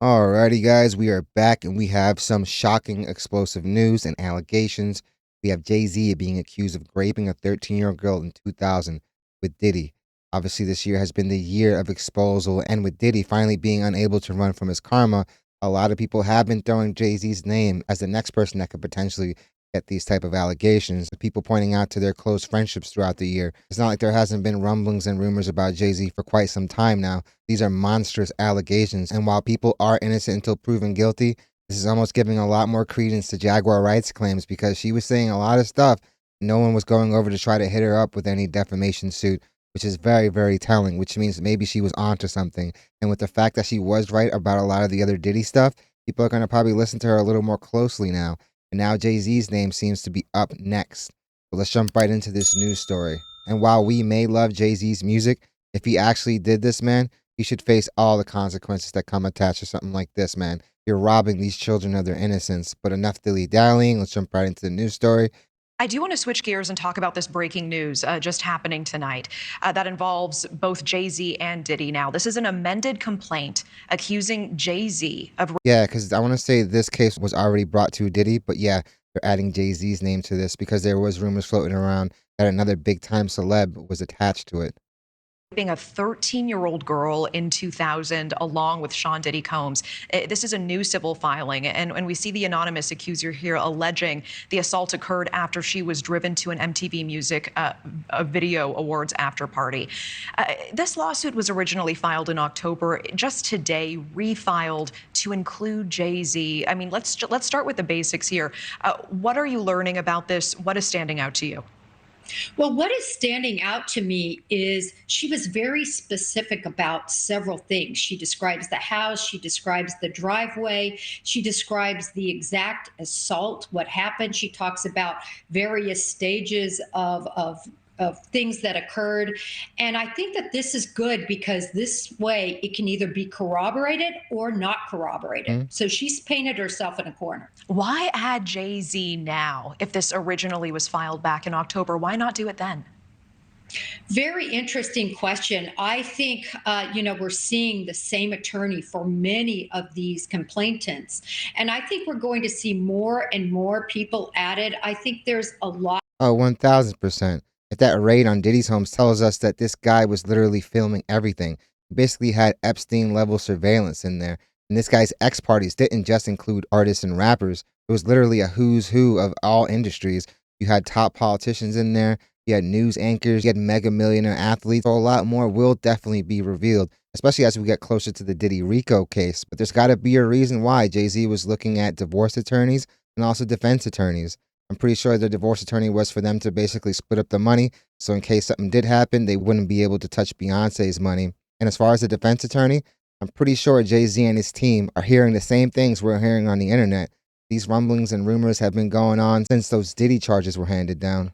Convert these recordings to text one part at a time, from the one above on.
Alrighty, guys, we are back and we have some shocking explosive news and allegations. We have Jay-Z being accused of raping a 13-year-old girl in 2000 with Diddy. Obviously, this year has been the year of exposure, and with Diddy finally being unable to run from his karma, a lot of people have been throwing Jay-Z's name as the next person that could potentially get these type of allegations. With people pointing out to their close friendships throughout the year. It's not like there hasn't been rumblings and rumors about Jay-Z for quite some time now. These are monstrous allegations, and while people are innocent until proven guilty, this is almost giving a lot more credence to Jaguar Wright's claims because she was saying a lot of stuff. No one was going over to try to hit her up with any defamation suit, which is very, very telling, which means maybe she was onto something. And with the fact that she was right about a lot of the other Diddy stuff, people are going to probably listen to her a little more closely now. And now Jay-Z's name seems to be up next. So let's jump right into this news story. And while we may love Jay-Z's music, if he actually did this, man, he should face all the consequences that come attached to something like this, man. You're robbing these children of their innocence. But enough dilly-dallying. Let's jump right into the news story. I do want to switch gears and talk about this breaking news just happening tonight that involves both Jay Z and Diddy now. This is an amended complaint accusing Jay Z of. Yeah, because I want to say this case was already brought to Diddy, but yeah, they're adding Jay-Z's name to this because there was rumors floating around that another big-time celeb was attached to it. Being a 13-year-old girl in 2000, along with Sean Diddy Combs. This is a new civil filing, and we see the anonymous accuser here alleging the assault occurred after she was driven to an MTV Music Video Awards after party. This lawsuit was originally filed in October, just today refiled to include Jay-Z. I mean, let's start with the basics here. What are you learning about this? What is standing out to you? Well, what is standing out to me is she was very specific about several things. She describes the house, she describes the driveway, she describes the exact assault, what happened. She talks about various stages of things that occurred. And I think that this is good because this way it can either be corroborated or not corroborated. Mhm. So she's painted herself in a corner. Why add Jay Z now if this originally was filed back in October? Why not do it then? Very interesting question. I think, we're seeing the same attorney for many of these complainants. And I think we're going to see more and more people added. I think there's a lot. Oh, 1000%. If that raid on Diddy's homes tells us that this guy was literally filming everything, he basically had Epstein level surveillance in there. And this guy's X parties didn't just include artists and rappers, it was literally a who's who of all industries. You had top politicians in there, you had news anchors, you had mega millionaire athletes. So a lot more will definitely be revealed, especially as we get closer to the Diddy Rico case. But there's got to be a reason why Jay-Z was looking at divorce attorneys and also defense attorneys. I'm pretty sure the divorce attorney was for them to basically split up the money. So in case something did happen, they wouldn't be able to touch Beyonce's money. And as far as the defense attorney, I'm pretty sure Jay-Z and his team are hearing the same things we're hearing on the internet. These rumblings and rumors have been going on since those Diddy charges were handed down.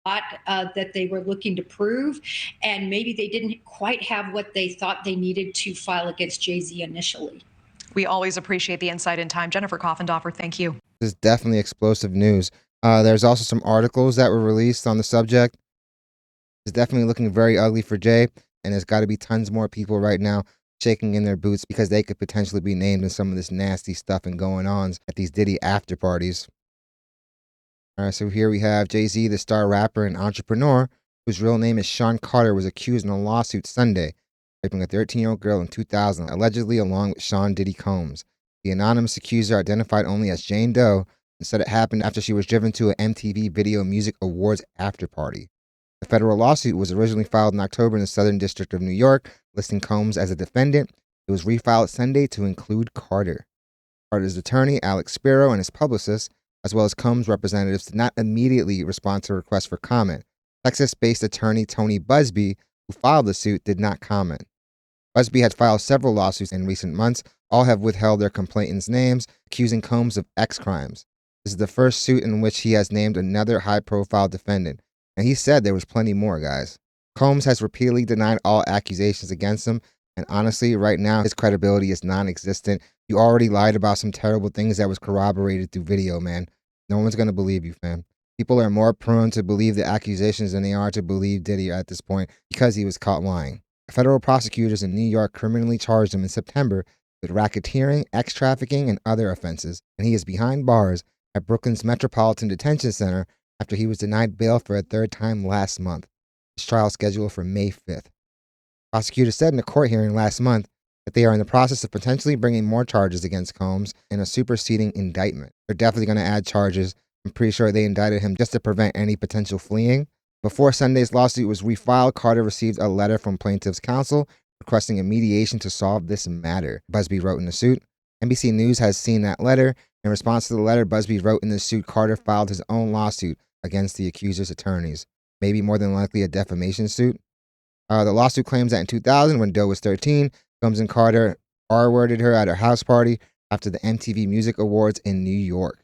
That they were looking to prove, and maybe they didn't quite have what they thought they needed to file against Jay-Z initially. We always appreciate the insight and time. Jennifer Coffendoffer, thank you. This is definitely explosive news. There's also some articles that were released on the subject. It's definitely looking very ugly for Jay, and there's got to be tons more people right now shaking in their boots because they could potentially be named in some of this nasty stuff and going ons at these Diddy after parties. All right, so here we have Jay-Z, the star rapper and entrepreneur, whose real name is Sean Carter, was accused in a lawsuit Sunday, raping a 13-year-old girl in 2000, allegedly along with Sean Diddy Combs. The anonymous accuser, identified only as Jane Doe, said it happened after she was driven to an MTV Video Music Awards after party. The federal lawsuit was originally filed in October in the Southern District of New York, listing Combs as a defendant. It was refiled Sunday to include Carter. Carter's attorney, Alex Spiro, and his publicist, as well as Combs' representatives, did not immediately respond to requests for comment. Texas-based attorney Tony Busby, who filed the suit, did not comment. Busby had filed several lawsuits in recent months. All have withheld their complainants' names, accusing Combs of X crimes. This is the first suit in which he has named another high-profile defendant. And he said there was plenty more, guys. Combs has repeatedly denied all accusations against him, and honestly, right now, his credibility is non-existent. You already lied about some terrible things that was corroborated through video, man. No one's gonna believe you, fam. People are more prone to believe the accusations than they are to believe Diddy at this point because he was caught lying. Federal prosecutors in New York criminally charged him in September with racketeering, ex-trafficking, and other offenses, and he is behind bars at Brooklyn's Metropolitan Detention Center after he was denied bail for a third time last month. His trial is scheduled for May 5th. Prosecutors said in a court hearing last month that they are in the process of potentially bringing more charges against Combs in a superseding indictment. They're definitely going to add charges. I'm pretty sure they indicted him just to prevent any potential fleeing. Before Sunday's lawsuit was refiled, Carter received a letter from plaintiff's counsel requesting a mediation to solve this matter, Busby wrote in the suit. NBC News has seen that letter. In response to the letter Busby wrote in the suit, Carter filed his own lawsuit against the accuser's attorneys, maybe more than likely a defamation suit. The lawsuit claims that in 2000, when Doe was 13, Combs and Carter R-worded her at her house party after the MTV Music Awards in New York.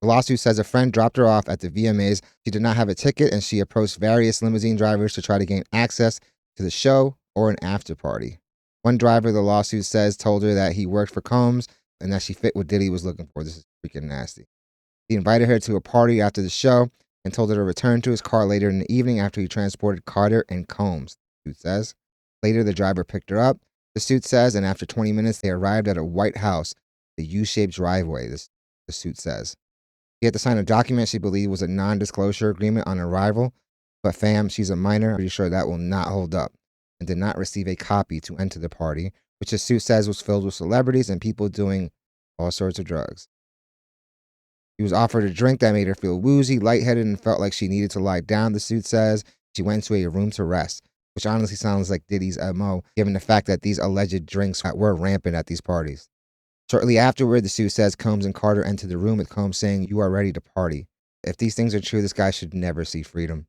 The lawsuit says a friend dropped her off at the VMAs. She did not have a ticket, and she approached various limousine drivers to try to gain access to the show or an after party. One driver, the lawsuit says, told her that he worked for Combs and that she fit what Diddy was looking for. This is freaking nasty. He invited her to a party after the show and told her to return to his car later in the evening after he transported Carter and Combs, the suit says. Later, the driver picked her up, the suit says, and after 20 minutes, they arrived at a white house, the U-shaped driveway, the suit says. She had to sign a document she believed was a non-disclosure agreement on arrival, but fam, she's a minor. I'm pretty sure that will not hold up, and did not receive a copy to enter the party, which the suit says was filled with celebrities and people doing all sorts of drugs. She was offered a drink that made her feel woozy, lightheaded, and felt like she needed to lie down, the suit says. She went to a room to rest, which honestly sounds like Diddy's MO, given the fact that these alleged drinks were rampant at these parties. Shortly afterward, the suit says Combs and Carter entered the room with Combs saying, "You are ready to party." If these things are true, this guy should never see freedom.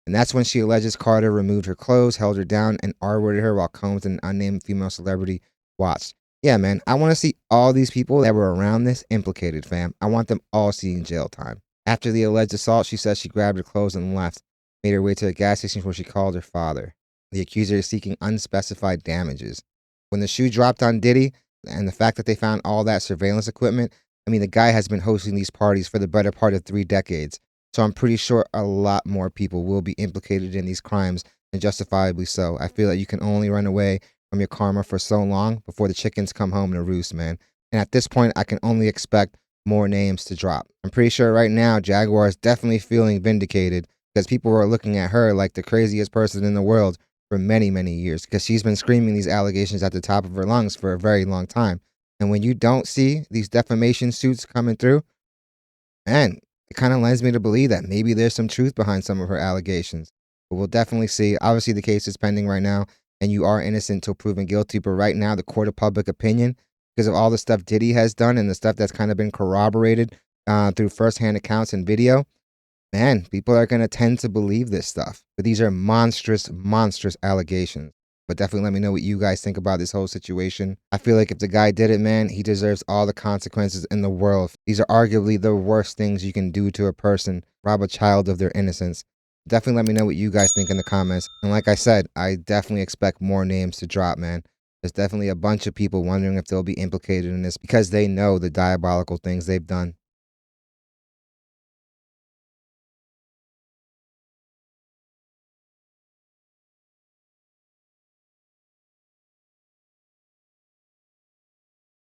And that's when she alleges Carter removed her clothes, held her down, and R-worded her while Combs and an unnamed female celebrity watched. Yeah, man, I want to see all these people that were around this implicated, fam. I want them all seeing jail time. After the alleged assault, she says she grabbed her clothes and left, made her way to a gas station where she called her father. The accuser is seeking unspecified damages. When the shoe dropped on Diddy, and the fact that they found all that surveillance equipment, I mean, the guy has been hosting these parties for the better part of 3 decades. So I'm pretty sure a lot more people will be implicated in these crimes, and justifiably so. I feel that you can only run away from your karma for so long before the chickens come home to roost, man. And at this point, I can only expect more names to drop. I'm pretty sure right now, Jaguar is definitely feeling vindicated because people were looking at her like the craziest person in the world for many, many years because she's been screaming these allegations at the top of her lungs for a very long time. And when you don't see these defamation suits coming through, man, it kind of lends me to believe that maybe there's some truth behind some of her allegations. But we'll definitely see. Obviously, the case is pending right now, and you are innocent till proven guilty. But right now, the court of public opinion, because of all the stuff Diddy has done and the stuff that's kind of been corroborated through firsthand accounts and video, man, people are going to tend to believe this stuff. But these are monstrous, monstrous allegations. But definitely let me know what you guys think about this whole situation. I feel like if the guy did it, man, he deserves all the consequences in the world. These are arguably the worst things you can do to a person, rob a child of their innocence. Definitely let me know what you guys think in the comments. And like I said, I definitely expect more names to drop, man. There's definitely a bunch of people wondering if they'll be implicated in this because they know the diabolical things they've done.